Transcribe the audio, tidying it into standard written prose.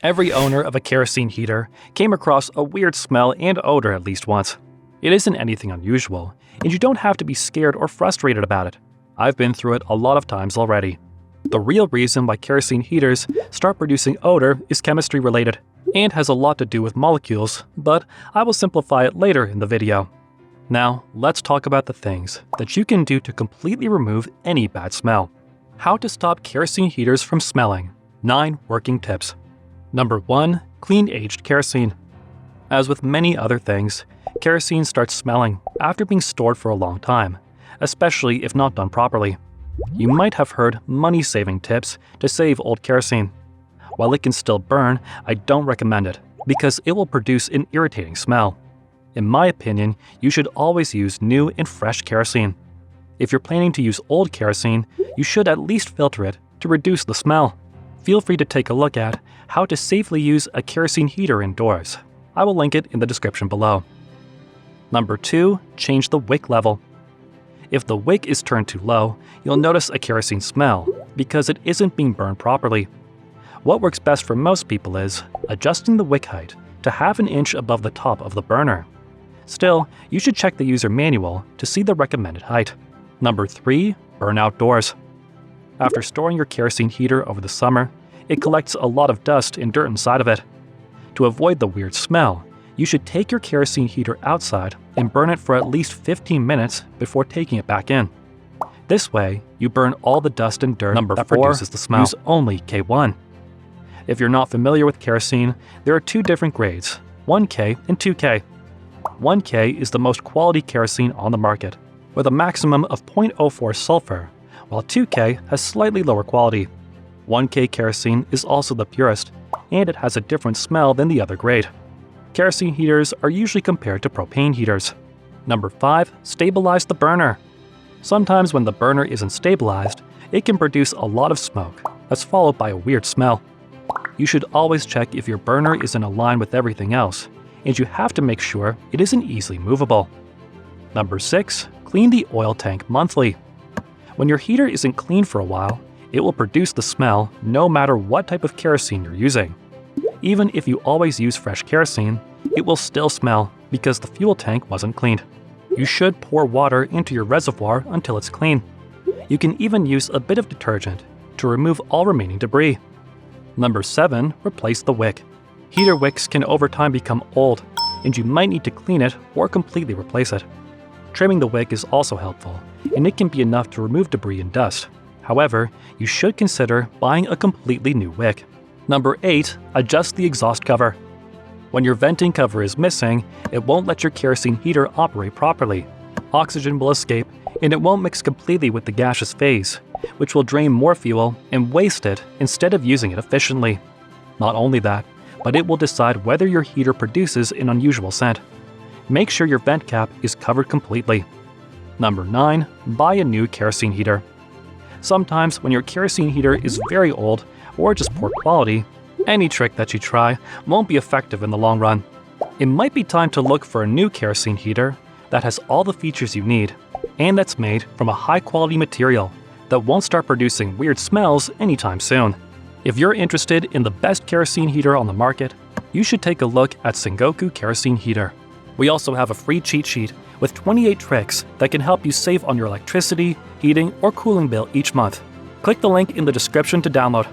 Every owner of a kerosene heater came across a weird smell and odor at least once. It isn't anything unusual, and you don't have to be scared or frustrated about it. I've been through it a lot of times already. The real reason why kerosene heaters start producing odor is chemistry related and has a lot to do with molecules, but I will simplify it later in the video. Now, let's talk about the things that you can do to completely remove any bad smell. How to stop kerosene heaters from smelling. 9 working tips. Number 1. Clean aged kerosene. As with many other things, kerosene starts smelling after being stored for a long time, especially if not done properly. You might have heard money-saving tips to save old kerosene. While it can still burn, I don't recommend it because it will produce an irritating smell. In my opinion, you should always use new and fresh kerosene. If you're planning to use old kerosene, you should at least filter it to reduce the smell. Feel free to take a look at how to safely use a kerosene heater indoors. I will link it in the description below. Number 2. Change the wick level. If the wick is turned too low, you'll notice a kerosene smell because it isn't being burned properly. What works best for most people is adjusting the wick height to half an inch above the top of the burner. Still, you should check the user manual to see the recommended height. Number 3. Burn outdoors. After storing your kerosene heater over the summer, it collects a lot of dust and dirt inside of it. To avoid the weird smell, you should take your kerosene heater outside and burn it for at least 15 minutes before taking it back in. This way, you burn all the dust and dirt that produces the smell. Use only K1. If you're not familiar with kerosene, there are 2 different grades, 1K and 2K. 1K is the most quality kerosene on the market, with a maximum of 0.04 sulfur, while 2K has slightly lower quality. 1K kerosene is also the purest, and it has a different smell than the other grade. Kerosene heaters are usually compared to propane heaters. Number 5. Stabilize the burner. Sometimes when the burner isn't stabilized, it can produce a lot of smoke that's followed by a weird smell. You should always check if your burner is in a line with everything else, and you have to make sure it isn't easily movable. Number 6. Clean the oil tank monthly. When your heater isn't clean for a while, it will produce the smell no matter what type of kerosene you're using. Even if you always use fresh kerosene, it will still smell because the fuel tank wasn't cleaned. You should pour water into your reservoir until it's clean. You can even use a bit of detergent to remove all remaining debris. Number 7. Replace the wick. Heater wicks can over time become old, and you might need to clean it or completely replace it. Trimming the wick is also helpful, and it can be enough to remove debris and dust. However, you should consider buying a completely new wick. Number 8. Adjust the exhaust cover. When your venting cover is missing, it won't let your kerosene heater operate properly. Oxygen will escape, and it won't mix completely with the gaseous phase, which will drain more fuel and waste it instead of using it efficiently. Not only that, but it will decide whether your heater produces an unusual scent. Make sure your vent cap is covered completely. Number 9. Buy a new kerosene heater. Sometimes when your kerosene heater is very old or just poor quality, any trick that you try won't be effective in the long run. It might be time to look for a new kerosene heater that has all the features you need and that's made from a high-quality material that won't start producing weird smells anytime soon. If you're interested in the best kerosene heater on the market, you should take a look at Sengoku Kerosene Heater. We also have a free cheat sheet with 28 tricks that can help you save on your electricity, heating, or cooling bill each month. Click the link in the description to download.